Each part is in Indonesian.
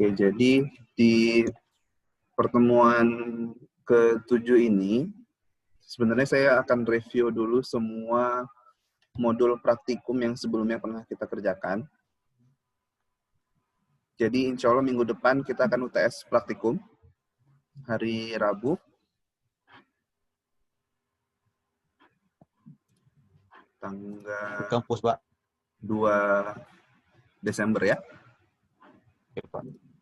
Oke, jadi di pertemuan ke-7 ini, sebenarnya saya akan review dulu semua modul praktikum yang sebelumnya pernah kita kerjakan. Jadi insya Allah minggu depan kita akan UTS praktikum, hari Rabu, tanggal kampus, Pak. 2 Desember ya. Oke, Pak.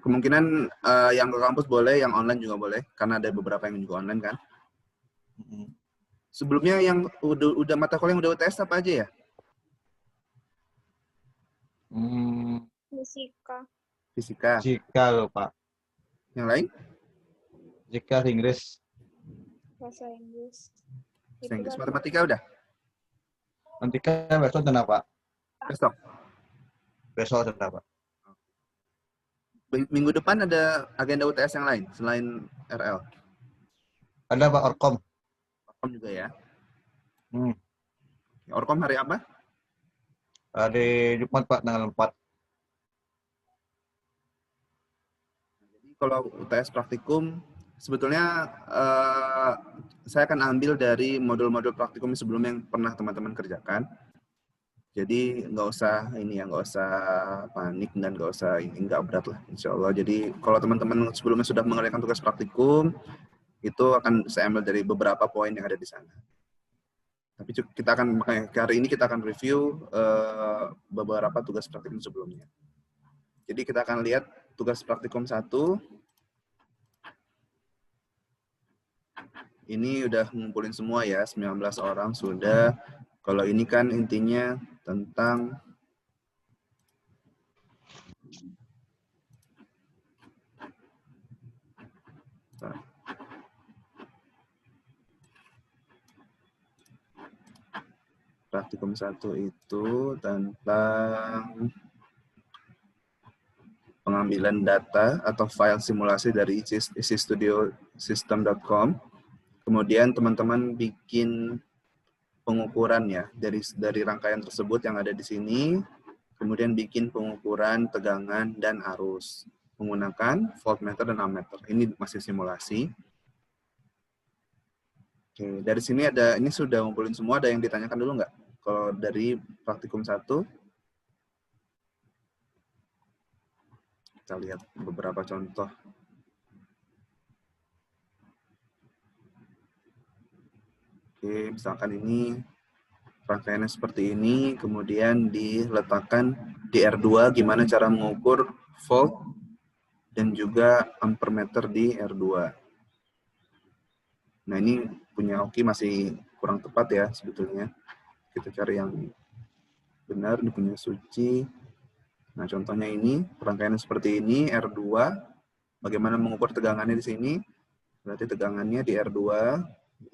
Kemungkinan yang ke kampus boleh, yang online juga boleh, karena ada beberapa yang juga online kan. Sebelumnya yang udah mata kuliah yang udah UTS apa aja ya? Fisika. Fisika. Fisika loh, Pak. Yang lain? Fisika, Inggris. Bahasa Inggris. Bahasa Inggris. Matematika udah? Matematika besok tenang, Pak. Besok. Besok tenang, Pak. Minggu depan ada agenda UTS yang lain selain RL? Ada, Pak, Orkom. Orkom juga ya? Hmm. Orkom hari apa? Hari Jumat, Pak, tanggal 4. Jadi kalau UTS praktikum, sebetulnya saya akan ambil dari modul-modul praktikum sebelumnya yang pernah teman-teman kerjakan. Jadi nggak usah panik dan nggak usah nggak berat lah, insya Allah. Jadi kalau teman-teman sebelumnya sudah mengerjakan tugas praktikum, itu akan saya ambil dari beberapa poin yang ada di sana. Tapi kita akan hari ini kita akan review beberapa tugas praktikum sebelumnya. Jadi kita akan lihat tugas praktikum 1. Ini udah ngumpulin semua ya, 19 orang sudah. Kalau ini kan intinya tentang praktikum 1 itu tentang pengambilan data atau file simulasi dari easystudiosystem.com. Kemudian teman-teman bikin pengukuran ya dari rangkaian tersebut yang ada di sini. Kemudian bikin pengukuran tegangan dan arus menggunakan voltmeter dan ammeter. Ini masih simulasi. Oke, dari sini ini sudah ngumpulin semua. Ada yang ditanyakan dulu nggak? Kalau dari praktikum 1, kita lihat beberapa contoh. Oke, misalkan ini rangkaiannya seperti ini, kemudian diletakkan di R2, gimana cara mengukur volt dan juga ampermeter di R2. Nah, ini punya Oki masih kurang tepat ya sebetulnya. Kita cari yang benar, ini punya Suci. Nah, contohnya ini, rangkaiannya seperti ini, R2. Bagaimana mengukur tegangannya di sini? Berarti tegangannya di R2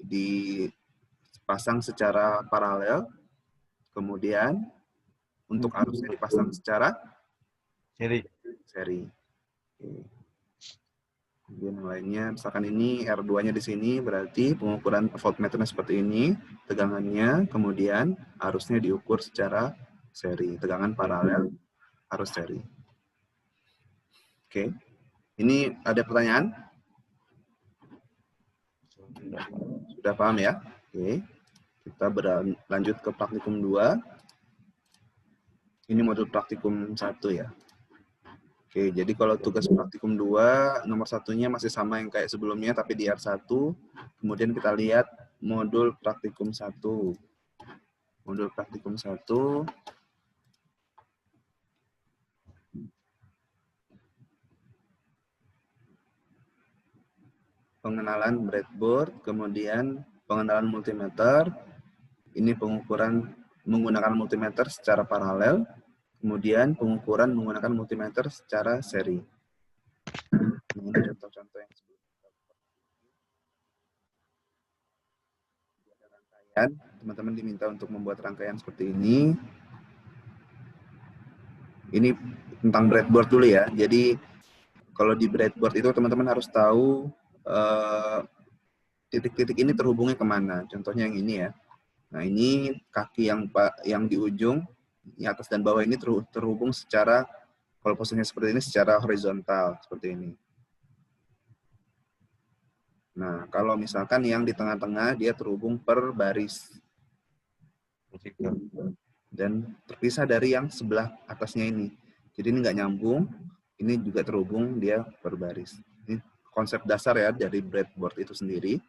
dipasang secara paralel. Kemudian untuk arusnya dipasang secara seri. Oke. Kemudian yang lainnya, misalkan ini R2-nya di sini, berarti pengukuran voltmeternya seperti ini, tegangannya, kemudian arusnya diukur secara seri, tegangan paralel, arus seri. Oke, ini ada pertanyaan? Sudah paham ya? Oke, kita berlanjut ke praktikum 2. Ini modul praktikum 1 ya. Oke, jadi kalau tugas praktikum 2, nomor 1-nya masih sama yang kayak sebelumnya, tapi di R1. Kemudian kita lihat modul praktikum 1. Modul praktikum 1. Pengenalan breadboard, kemudian pengenalan multimeter. Ini pengukuran menggunakan multimeter secara paralel. Kemudian pengukuran menggunakan multimeter secara seri. Ini contoh-contoh yang sebelumnya. Teman-teman diminta untuk membuat rangkaian seperti ini. Ini tentang breadboard dulu ya. Jadi kalau di breadboard itu teman-teman harus tahu titik-titik ini terhubungnya kemana. Contohnya yang ini ya. Nah, ini kaki yang di ujung, di atas dan bawah ini terhubung secara Kalau posisinya seperti ini secara horizontal, seperti ini. Nah, kalau misalkan yang di tengah-tengah, dia terhubung per baris. Vertikal. Dan terpisah dari yang sebelah atasnya ini. Jadi ini nggak nyambung, ini juga terhubung, dia per baris. Ini konsep dasar ya dari breadboard itu sendiri.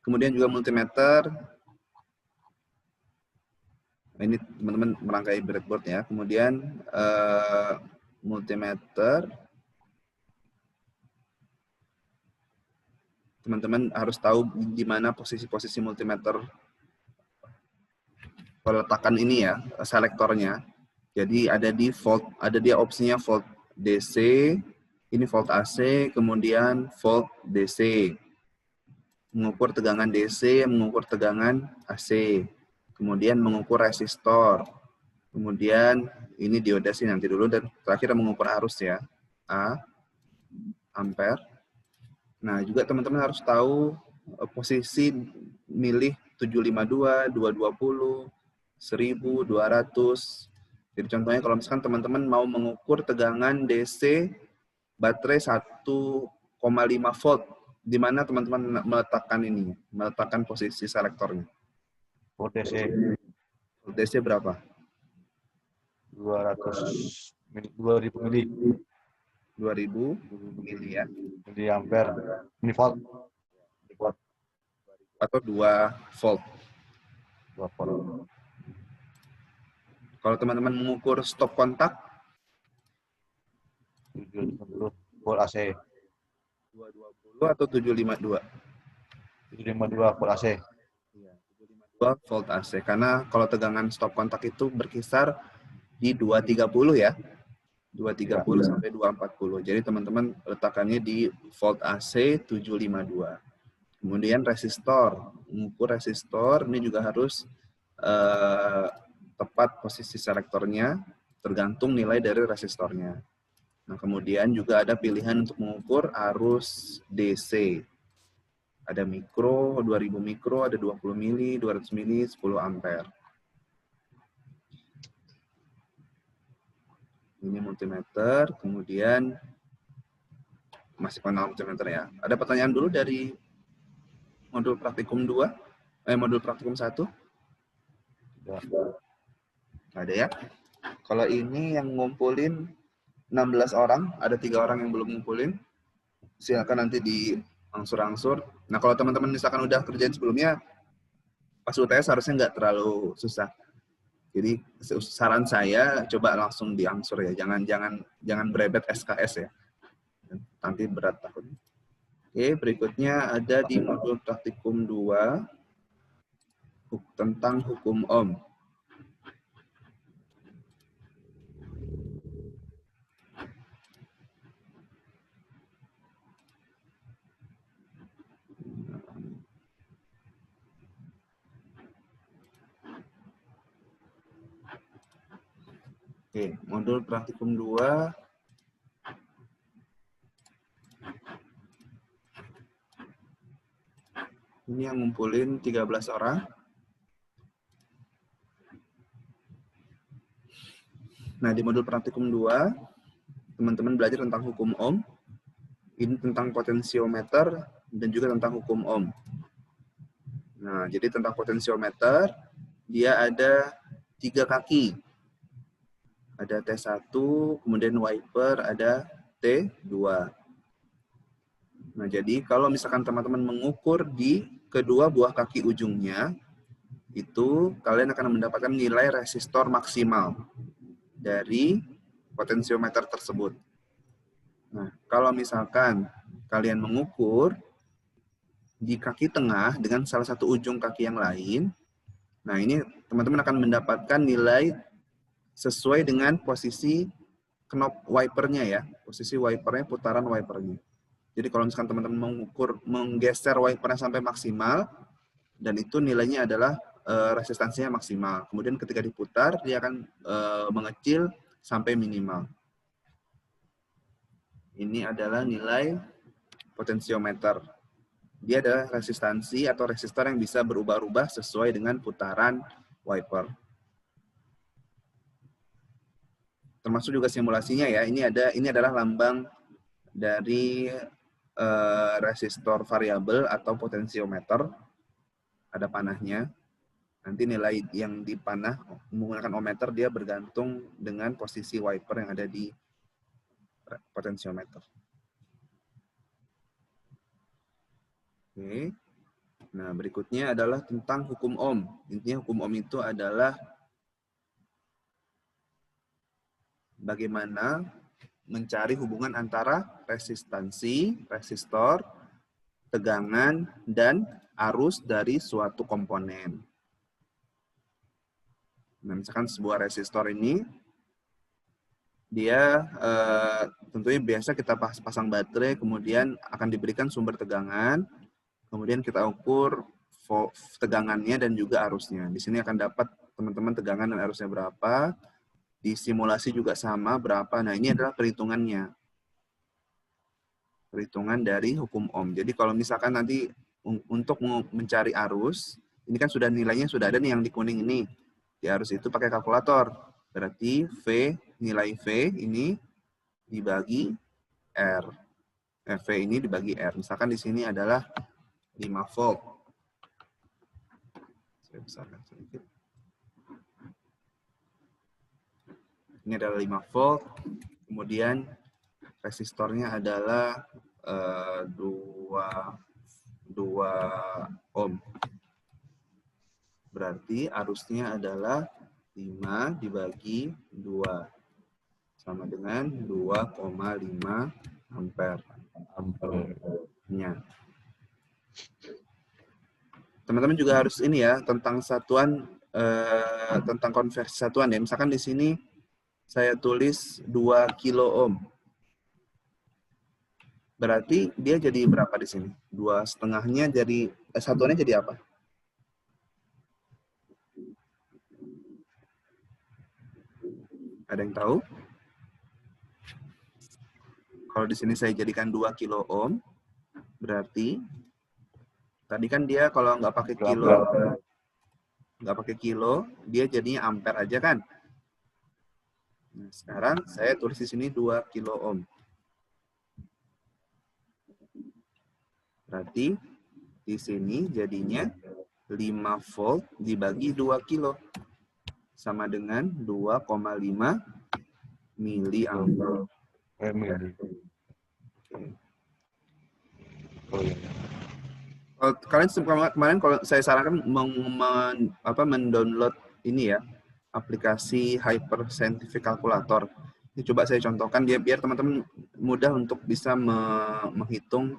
Kemudian juga multimeter. Ini teman-teman merangkai breadboard ya. Kemudian multimeter. Teman-teman harus tahu di mana posisi-posisi multimeter peletakan ini ya, selektornya. Jadi ada di volt, ada dia opsinya volt DC, ini volt AC, kemudian volt DC. Mengukur tegangan DC, mengukur tegangan AC. Kemudian mengukur resistor. Kemudian ini diode sih nanti dulu, dan terakhir mengukur arus ya, A, ampere. Nah, juga teman-teman harus tahu posisi milih 752, 220, 1000, 200. Jadi contohnya kalau misalkan teman-teman mau mengukur tegangan DC baterai 1,5 volt, di mana teman-teman meletakkan ini, meletakkan posisi selektornya. Volt DC Volt DC berapa? 200 2000 mili 2000 mili ya. mili ampere. Ini volt. Volt Atau 2 volt. 2 volt. Kalau teman-teman mengukur stop kontak, 750 volt AC. 220 atau 752? 752 volt AC. 2 volt AC. Karena kalau tegangan stop kontak itu berkisar di 230 ya. 230 sampai 240. Jadi teman-teman letakkannya di volt AC 752. Kemudian resistor. Mengukur resistor ini juga harus tepat posisi selektornya tergantung nilai dari resistornya. Nah, kemudian juga ada pilihan untuk mengukur arus DC. Ada mikro, 2000 mikro, ada 20 mili, 200 mili, 10 ampere. Ini multimeter, kemudian masih mengenal multimeter ya. Ada pertanyaan dulu dari modul praktikum 2, modul praktikum 1? Ada ya. Kalau ini yang ngumpulin 16 orang, ada 3 orang yang belum ngumpulin. Silakan nanti diangsur-angsur. Nah, kalau teman-teman misalkan udah kerjain sebelumnya, pas UTS harusnya nggak terlalu susah. Jadi saran saya coba langsung diangsur ya, jangan berebet SKS ya. Nanti berat takutnya. Oke, berikutnya ada di modul praktikum 2 tentang hukum Ohm. Oke, modul praktikum 2 ini yang ngumpulin 13 orang. Nah, di modul praktikum 2 teman-teman belajar tentang hukum Ohm. Ini tentang potensiometer dan juga tentang hukum Ohm. Nah, jadi tentang potensiometer, dia ada 3 kaki. Ada T1, kemudian wiper, ada T2. Nah, jadi kalau misalkan teman-teman mengukur di kedua buah kaki ujungnya, itu kalian akan mendapatkan nilai resistor maksimal dari potensiometer tersebut. Nah, kalau misalkan kalian mengukur di kaki tengah dengan salah satu ujung kaki yang lain, nah ini teman-teman akan mendapatkan nilai sesuai dengan posisi knop wipernya ya, posisi wipernya, putaran wipernya. Jadi kalau misalkan teman-teman mengukur, menggeser wipernya sampai maksimal, dan itu nilainya adalah resistansinya maksimal. Kemudian ketika diputar, dia akan mengecil sampai minimal. Ini adalah nilai potensiometer. Dia adalah resistansi atau resistor yang bisa berubah-ubah sesuai dengan putaran wiper. termasuk juga simulasinya ya. Ini adalah lambang dari resistor variabel atau potensiometer. Ada panahnya. Nanti nilai yang dipanah menggunakan ohmmeter dia bergantung dengan posisi wiper yang ada di potensiometer. Oke. Nah, berikutnya adalah tentang hukum Ohm. Intinya hukum Ohm itu adalah bagaimana mencari hubungan antara resistansi, resistor, tegangan, dan arus dari suatu komponen. Nah, misalkan sebuah resistor ini, dia tentunya biasa kita pasang baterai, kemudian akan diberikan sumber tegangan, kemudian kita ukur tegangannya dan juga arusnya. Di sini akan dapat teman-teman tegangan dan arusnya berapa, di simulasi juga sama berapa. Nah, ini adalah perhitungannya. Perhitungan dari hukum Ohm. Jadi kalau misalkan nanti untuk mencari arus, ini kan sudah nilainya sudah ada nih yang di kuning ini. Di arus itu pakai kalkulator. Berarti nilai V ini dibagi R. V ini dibagi R. Misalkan di sini adalah 5 volt. Saya besarkan sedikit. Ini adalah 5 volt. Kemudian resistornya adalah 2 ohm. Berarti arusnya adalah 5 dibagi 2. Sama dengan 2,5 ampere. Teman-teman juga harus ini ya, tentang satuan, tentang konversi satuan ya. Misalkan di sini saya tulis 2 kilo ohm. Berarti dia jadi berapa di sini? 2,5-nya jadi, satuannya jadi apa? Ada yang tahu? Kalau di sini saya jadikan 2 kilo ohm, berarti tadi kan dia kalau nggak pakai kilo, dia jadinya ampere aja kan? Nah, sekarang saya tulis di sini 2 kilo ohm. Berarti di sini jadinya 5 volt dibagi 2 kilo. Sama dengan 2,5 miliampere. Kalian kemarin kalau saya sarankan mendownload ini ya, aplikasi Hyper Scientific Calculator. Ini coba saya contohkan dia biar teman-teman mudah untuk bisa menghitung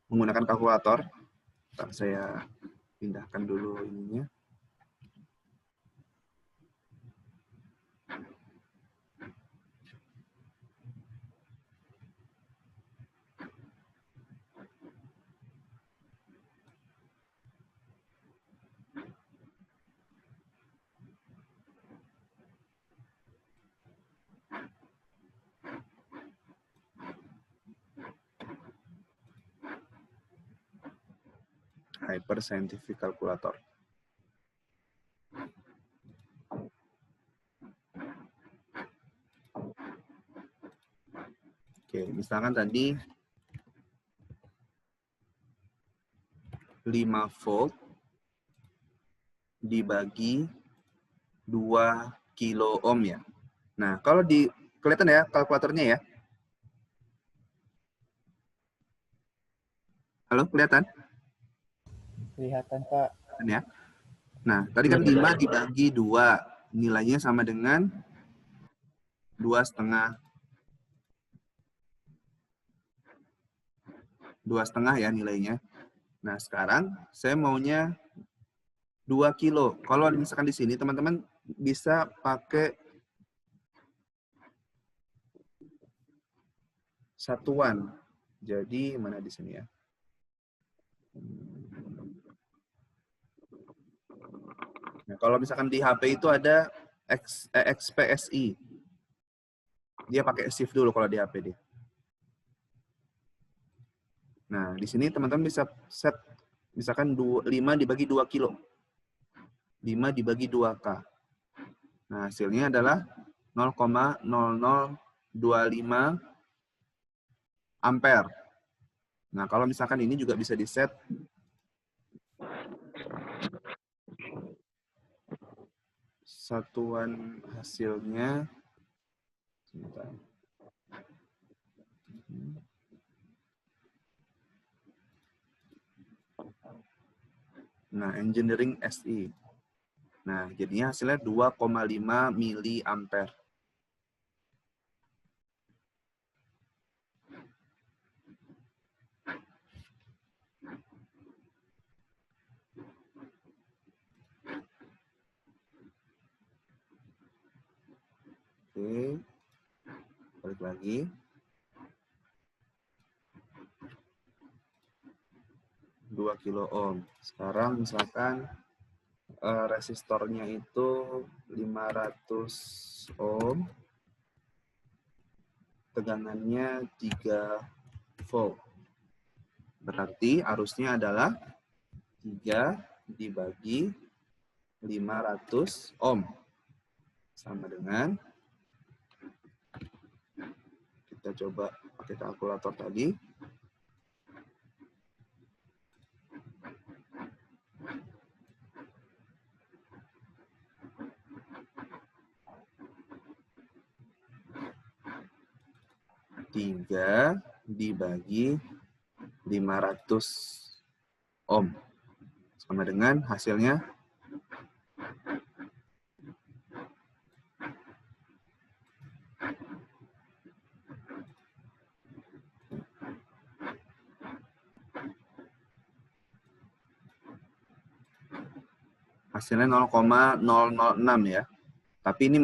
menggunakan kalkulator. Ntar saya pindahkan dulu ininya. Hyper Scientific Calculator. Oke, misalkan tadi 5 volt dibagi 2 kilo ohm ya. Nah, kalau kelihatan ya kalkulatornya ya. Halo, kelihatan? Kelihatan, Pak. Ya. Nah, tadi kan 5 dibagi 2. Nilainya sama dengan 2,5. 2,5 ya nilainya. Nah, sekarang saya maunya 2 kilo. Kalau misalkan di sini, teman-teman bisa pakai satuan. Jadi, mana di sini ya? Nah, kalau misalkan di HP itu ada XPSI. Dia pakai shift dulu kalau di HP dia. Nah, di sini teman-teman bisa set misalkan 5 dibagi 2 kilo. 5 dibagi 2K. Nah, hasilnya adalah 0,0025 ampere. Nah, kalau misalkan ini juga bisa di-set satuan hasilnya. Sebentar. Nah, engineering SI. Nah, jadinya hasilnya 2,5 mili ampere. Oke, balik lagi. Dua kilo ohm. Sekarang misalkan resistornya itu 500 ohm, tegangannya 3 volt. Berarti arusnya adalah 3 dibagi 500 ohm. Sama dengan, kita coba pakai kalkulator tadi. Tiga dibagi 500 ohm. Sama dengan hasilnya hasilnya 0,006 ya. Tapi ini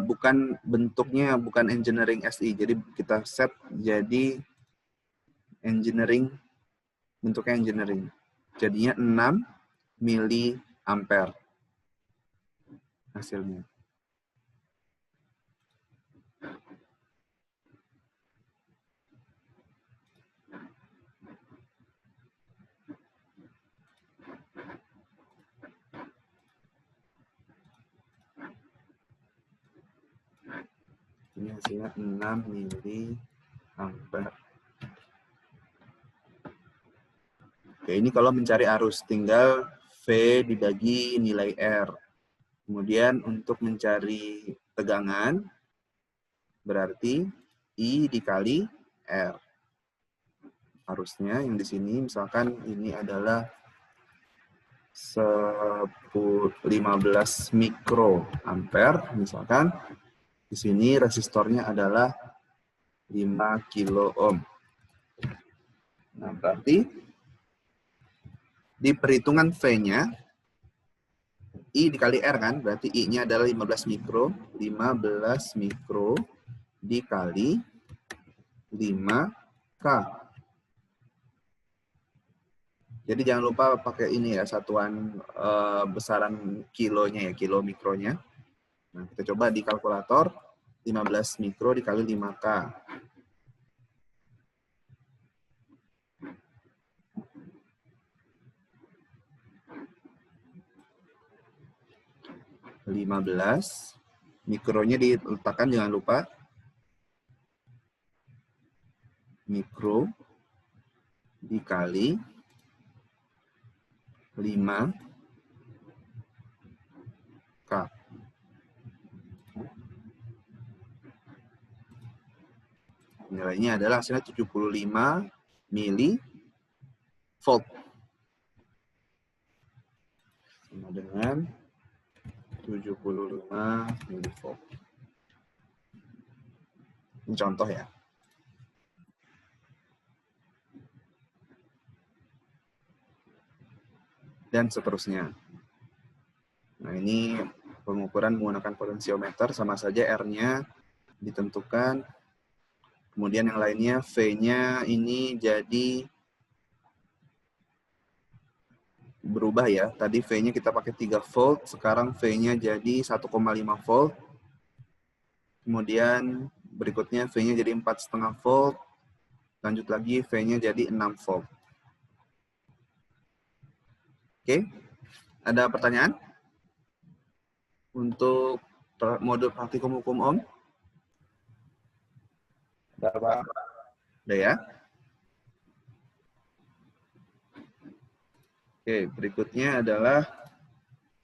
bukan bentuknya, bukan engineering SI. Jadi kita set jadi engineering, bentuknya engineering. Jadinya 6 mili ampere hasilnya. Ini hasilnya 6 mili ampere. Oke, ini kalau mencari arus, tinggal V dibagi nilai R. Kemudian untuk mencari tegangan, berarti I dikali R. Arusnya yang di sini, misalkan ini adalah 15 mikroampere, misalkan. Di sini resistornya adalah 5 kilo ohm. Nah, berarti di perhitungan V-nya, I dikali R kan, berarti I-nya adalah 15 mikro. 15 mikro dikali 5K. Jadi jangan lupa pakai ini ya, satuan besaran kilonya ya, kilo mikronya. Nah, kita coba di kalkulator, 15 mikro dikali 5K. Mikronya diletakkan, jangan lupa. Mikro dikali 5K. Nilainya adalah hasilnya 75 mili volt. Sama dengan 75 mili volt. Ini contoh ya. Dan seterusnya. Nah, ini pengukuran menggunakan potensiometer, sama saja R-nya ditentukan. Kemudian yang lainnya, V-nya ini jadi berubah ya. Tadi V-nya kita pakai 3 volt, sekarang V-nya jadi 1,5 volt. Kemudian berikutnya V-nya jadi 4,5 volt. Lanjut lagi, V-nya jadi 6 volt. Oke, ada pertanyaan? Untuk modul praktikum hukum Om? Ada Pak. Udah ya? Oke, berikutnya adalah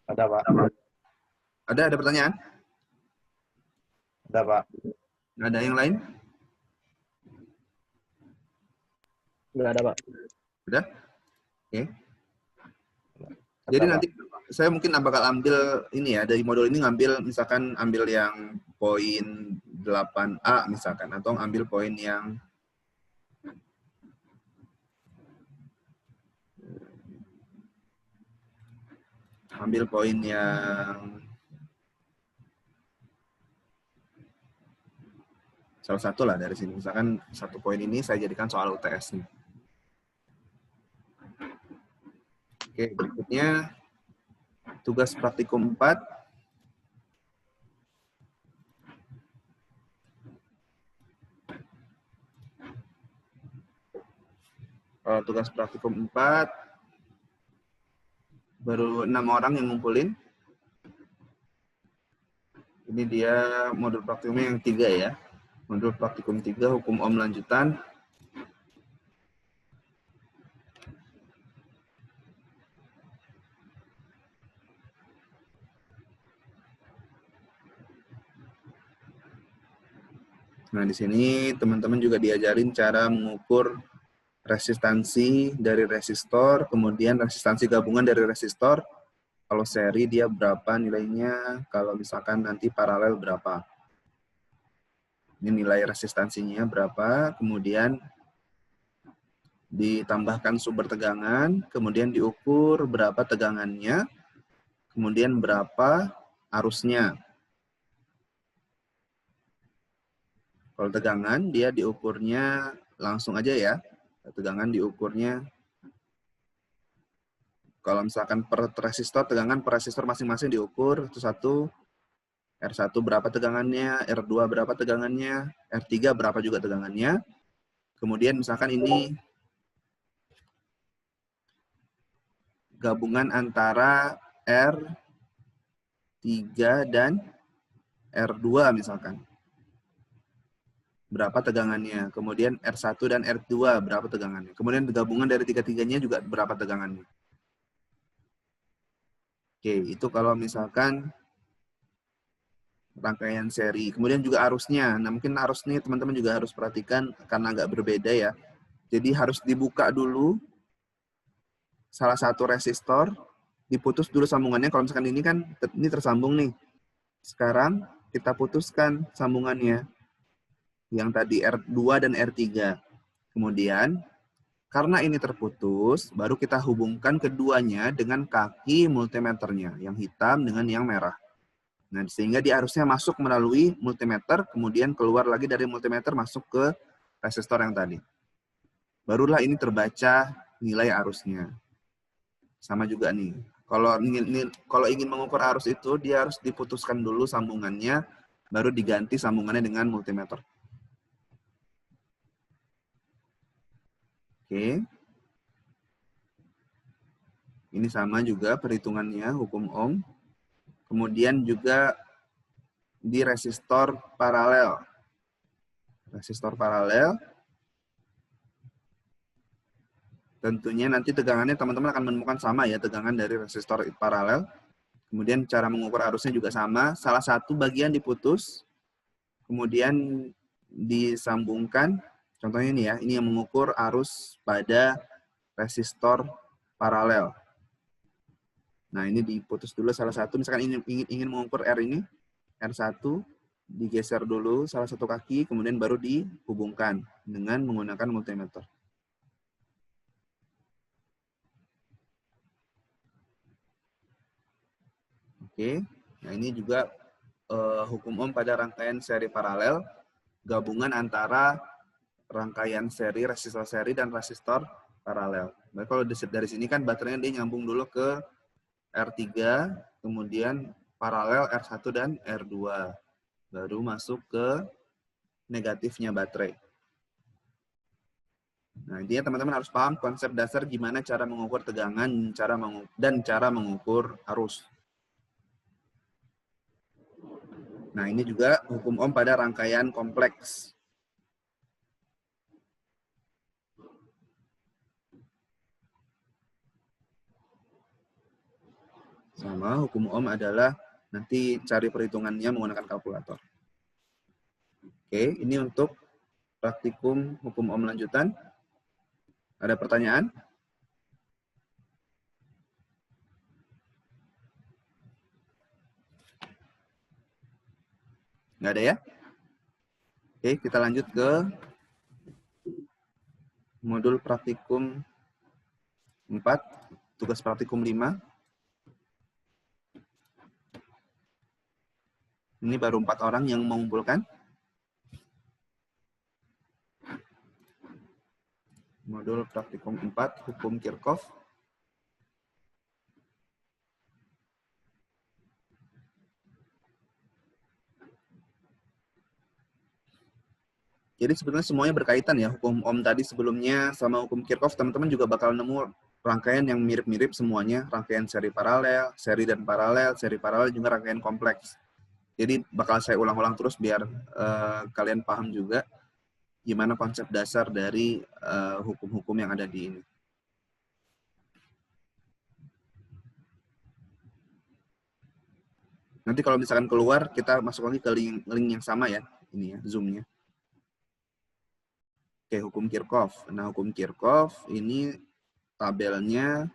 Ada Pak. ada pertanyaan? Ada Pak. Nggak ada yang lain? Nggak ada, Pak. Udah? Oke. Ada, Jadi Pak. nanti saya mungkin bakal ambil ini ya, dari modul ini ngambil misalkan ambil yang poin 8A misalkan, atau ambil poin yang salah satu lah dari sini. Misalkan satu poin ini saya jadikan soal UTS nih. Oke, berikutnya tugas praktikum 4. Tugas praktikum 4 baru 6 orang yang ngumpulin. Ini dia modul praktikumnya yang 3 ya. Modul praktikum 3 hukum Om lanjutan. Nah, di sini teman-teman juga diajarin cara mengukur resistansi dari resistor, kemudian resistansi gabungan dari resistor. Kalau seri dia berapa nilainya, kalau misalkan nanti paralel berapa. Ini nilai resistansinya berapa, kemudian ditambahkan sumber tegangan, kemudian diukur berapa tegangannya, kemudian berapa arusnya. Kalau tegangan dia diukurnya langsung aja ya. Tegangan diukurnya, kalau misalkan per resistor, tegangan per resistor masing-masing diukur satu-satu. R1 berapa tegangannya, R2 berapa tegangannya, R3 berapa juga tegangannya. Kemudian misalkan ini gabungan antara R3 dan R2 misalkan. Berapa tegangannya. Kemudian R1 dan R2 berapa tegangannya. Kemudian gabungan dari tiga-tiganya juga berapa tegangannya. Oke, itu kalau misalkan rangkaian seri. Kemudian juga arusnya. Nah, mungkin arus ini teman-teman juga harus perhatikan karena agak berbeda ya. Jadi harus dibuka dulu salah satu resistor, diputus dulu sambungannya. Kalau misalkan ini kan ini tersambung nih. Sekarang kita putuskan sambungannya. Yang tadi R2 dan R3. Kemudian karena ini terputus, baru kita hubungkan keduanya dengan kaki multimeternya, yang hitam dengan yang merah. Nah, sehingga dia harusnya masuk melalui multimeter, kemudian keluar lagi dari multimeter masuk ke resistor yang tadi. Barulah ini terbaca nilai arusnya. Sama juga nih. Kalau ingin mengukur arus itu, dia harus diputuskan dulu sambungannya, baru diganti sambungannya dengan multimeter. Oke. Ini sama juga perhitungannya, hukum Ohm. Kemudian juga di resistor paralel. Resistor paralel. Tentunya nanti tegangannya teman-teman akan menemukan sama ya, tegangan dari resistor paralel. Kemudian cara mengukur arusnya juga sama. Salah satu bagian diputus, kemudian disambungkan. Contohnya ini ya, ini yang mengukur arus pada resistor paralel. Nah, ini diputus dulu salah satu. Misalkan ingin mengukur R ini, R1, digeser dulu salah satu kaki, kemudian baru dihubungkan dengan menggunakan multimeter. Oke, nah ini juga hukum Ohm pada rangkaian seri paralel, gabungan antara rangkaian seri, resistor seri, dan resistor paralel. Baik, kalau dari sini kan baterainya dia nyambung dulu ke R3, kemudian paralel R1 dan R2. Baru masuk ke negatifnya baterai. Nah, intinya teman-teman harus paham konsep dasar gimana cara mengukur tegangan dan cara mengukur arus. Nah, ini juga hukum Ohm pada rangkaian kompleks. Sama, hukum Ohm adalah nanti cari perhitungannya menggunakan kalkulator. Oke, ini untuk praktikum hukum Ohm lanjutan. Ada pertanyaan? Nggak ada ya? Oke, kita lanjut ke modul praktikum 4, tugas praktikum 5. Ini baru 4 orang yang mengumpulkan. Modul praktikum 4, hukum Kirchhoff. Jadi sebetulnya semuanya berkaitan ya, hukum Ohm tadi sebelumnya sama hukum Kirchhoff, teman-teman juga bakal nemu rangkaian yang mirip-mirip semuanya, rangkaian seri dan paralel juga rangkaian kompleks. Jadi bakal saya ulang-ulang terus biar kalian paham juga gimana konsep dasar dari hukum-hukum yang ada di ini. Nanti kalau misalkan keluar, kita masuk lagi ke link yang sama ya, ini ya, Zoom-nya. Oke, hukum Kirchhoff. Nah, hukum Kirchhoff ini tabelnya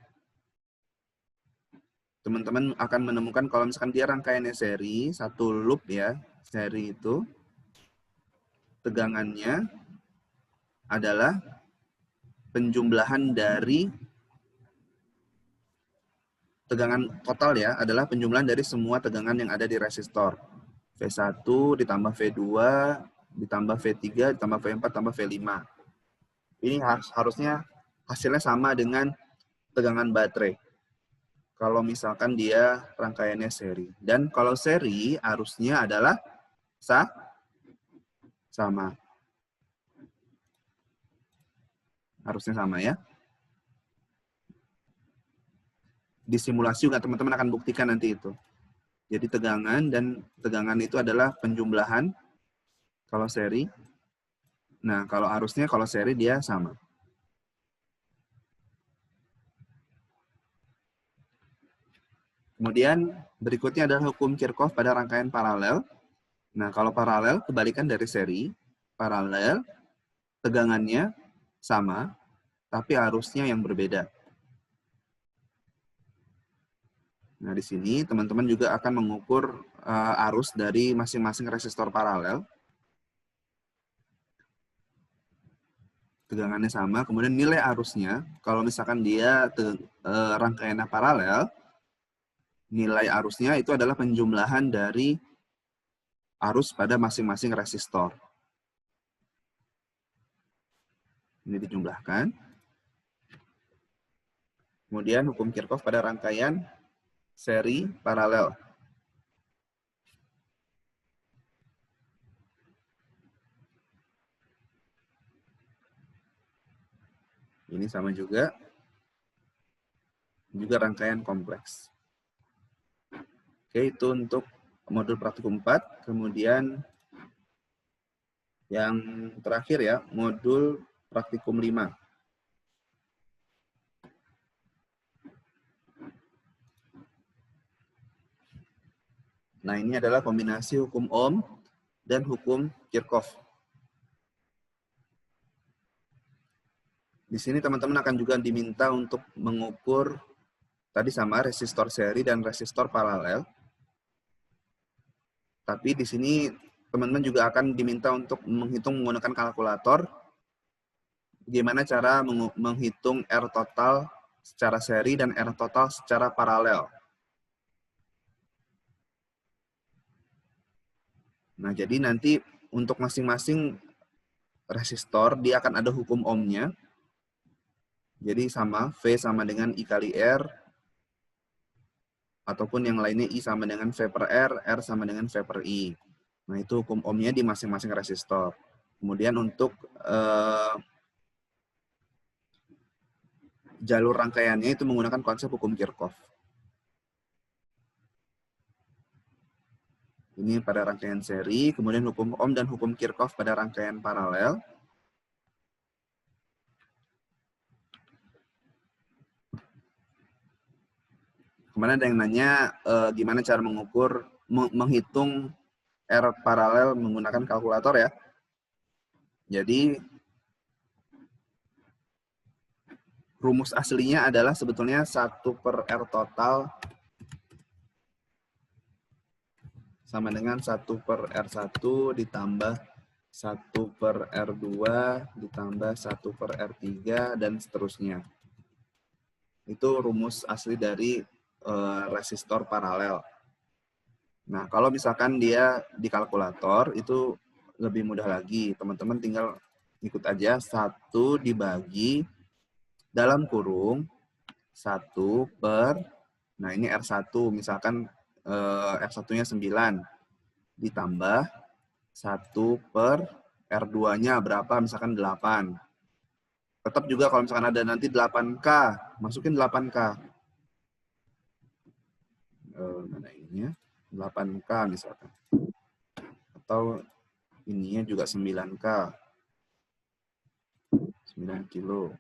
teman-teman akan menemukan kalau misalkan dia rangkaiannya seri, satu loop ya, seri itu tegangannya adalah penjumlahan dari tegangan total ya, adalah penjumlahan dari semua tegangan yang ada di resistor. V1 ditambah V2 ditambah V3 ditambah V4 tambah V5. Ini harusnya hasilnya sama dengan tegangan baterai. Kalau misalkan dia rangkaiannya seri. Dan kalau seri arusnya adalah sama. Harusnya sama ya. Di simulasi juga teman-teman akan buktikan nanti itu. Jadi tegangan itu adalah penjumlahan kalau seri. Nah, kalau arusnya kalau seri dia sama. Kemudian berikutnya adalah hukum Kirchhoff pada rangkaian paralel. Nah, kalau paralel kebalikan dari seri, paralel tegangannya sama, tapi arusnya yang berbeda. Nah, di sini teman-teman juga akan mengukur arus dari masing-masing resistor paralel. Tegangannya sama, kemudian nilai arusnya, kalau misalkan dia rangkaiannya paralel, nilai arusnya itu adalah penjumlahan dari arus pada masing-masing resistor. Ini dijumlahkan. Kemudian hukum Kirchhoff pada rangkaian seri paralel. Ini sama juga rangkaian kompleks. Oke, itu untuk modul praktikum 4. Kemudian yang terakhir ya, modul praktikum 5. Nah, ini adalah kombinasi hukum Ohm dan hukum Kirchhoff. Di sini teman-teman akan juga diminta untuk mengukur tadi sama resistor seri dan resistor paralel. Tapi di sini teman-teman juga akan diminta untuk menghitung menggunakan kalkulator bagaimana cara menghitung R total secara seri dan R total secara paralel. Nah, jadi nanti untuk masing-masing resistor dia akan ada hukum Ohm-nya. Jadi sama, V sama dengan I kali R, ataupun yang lainnya I sama dengan V per R sama dengan V per I. Nah, itu hukum Ohm-nya di masing-masing resistor. Kemudian untuk jalur rangkaiannya itu menggunakan konsep hukum Kirchhoff. Ini pada rangkaian seri, kemudian hukum Ohm dan hukum Kirchhoff pada rangkaian paralel. Kemarin ada yang nanya gimana cara menghitung R paralel menggunakan kalkulator ya. Jadi rumus aslinya adalah sebetulnya 1 per R total sama dengan 1 per R1 ditambah 1 per R2 ditambah 1 per R3 dan seterusnya. Itu rumus asli dari resistor paralel. Nah, kalau misalkan dia di kalkulator itu lebih mudah lagi. Teman-teman tinggal ikut aja 1 dibagi dalam kurung 1 per, nah ini R1 misalkan R1-nya 9 ditambah 1 per R2-nya berapa, misalkan 8. Tetap juga kalau misalkan ada nanti 8K, masukin 8K. Mana ininya? 8K misalkan. Atau ininya juga 9K. 9 kilo.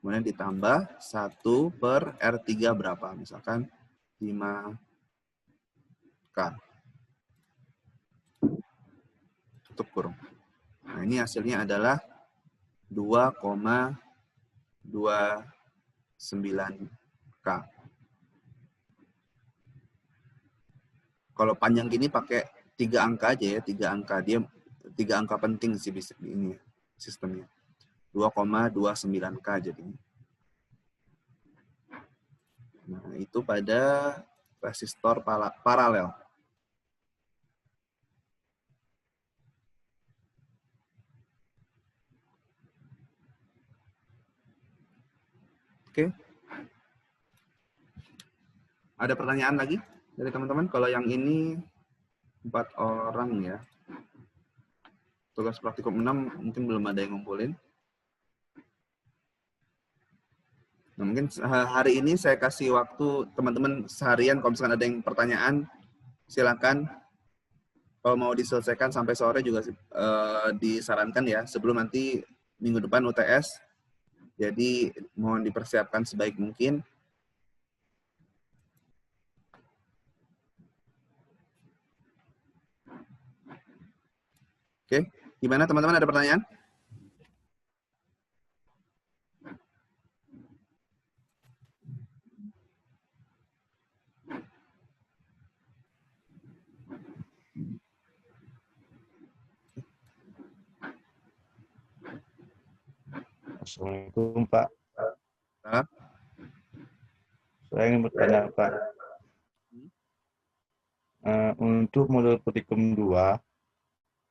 Kemudian ditambah 1 per R3 berapa? Misalkan 5K. Tutup kurung. Nah, ini hasilnya adalah 2,29K. Kalau panjang gini pakai 3 angka aja ya, 3 angka. Dia 3 angka penting sih ini sistemnya. 2,29K jadinya. Nah, itu pada resistor paralel. Oke. Ada pertanyaan lagi dari teman-teman? Kalau yang ini 4 orang ya. Tugas praktikum 6 mungkin belum ada yang ngumpulin. Nah, mungkin hari ini saya kasih waktu teman-teman seharian, kalau misalkan ada yang pertanyaan, silakan. Kalau mau diselesaikan sampai sore juga disarankan ya, sebelum nanti minggu depan UTS. Jadi mohon dipersiapkan sebaik mungkin. Oke, gimana teman-teman, ada pertanyaan? Assalamualaikum Pak. Nah, Saya ingin bertanya Pak. Untuk modul praktikum 2,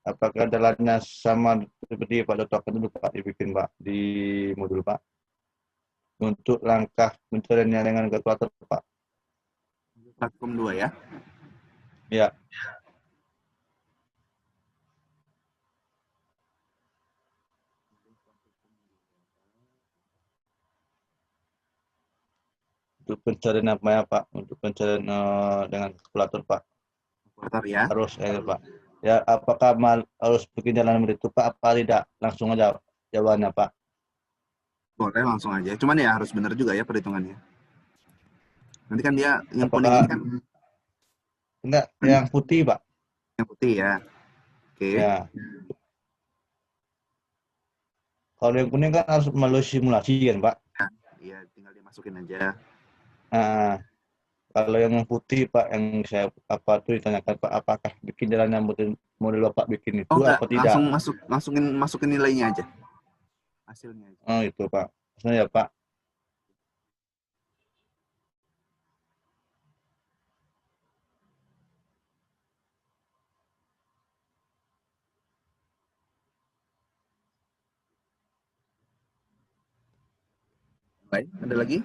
apakah jalannya sama seperti Pak Dr. akan dulu Pak dibikin Pak di modul Pak? Untuk langkah pencariannya dengan kalkulator Pak? praktikum 2 ya. Ya. Untuk pencarian apa ya Pak? Untuk pencarian dengan kalkulator Pak? Kalkulator ya. Harus Pak. Ya, apakah harus bikin jalan itu Pak? Apa tidak? Langsung aja jawabannya Pak. Boleh langsung aja. Cuman ya harus benar juga ya perhitungannya. Nanti kan dia yang Apakah, kuning ini kan. Enggak, yang putih Pak. Yang putih ya. Oke. Ya. Kalau yang kuning kan harus melalui simulasi kan Pak? Iya, tinggal dimasukin aja. Nah, kalau yang putih Pak, yang saya ditanyakan Pak, apakah bikin jalan yang model Bapak bikin itu Enggak, apa tidak? langsung masukin nilainya aja. Hasilnya aja. Oh itu Pak. Maksudnya ya Pak. Baik, ada lagi?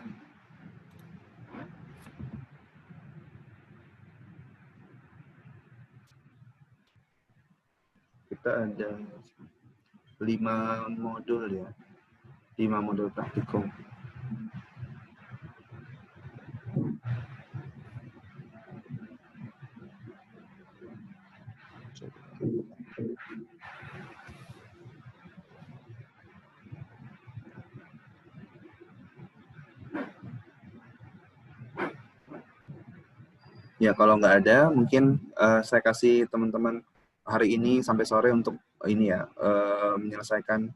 Kita ada 5 modul ya. 5 modul praktikum. Ya, kalau nggak ada, mungkin saya kasih teman-teman hari ini sampai sore untuk ini ya, menyelesaikan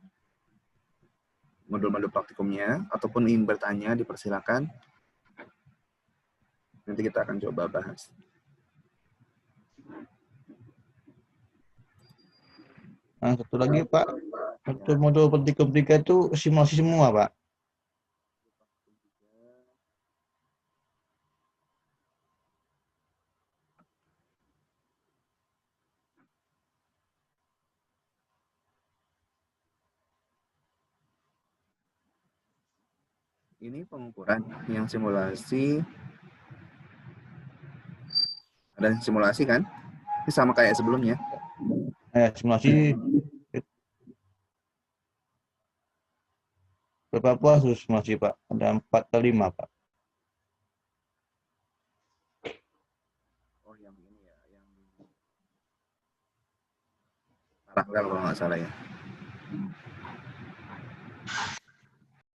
modul-modul praktikumnya, ataupun ingin bertanya, dipersilakan. Nanti kita akan coba bahas. Nah, satu lagi Pak, untuk modul praktikum 3 itu simulasi semua Pak. Ini pengukuran yang simulasi, ada simulasi kan? Ini sama kayak sebelumnya. Simulasi berapa puas simulasi Pak? Ada 4 atau 5 Pak. Oh, yang ini ya, yang paralel kalau nggak salah ya.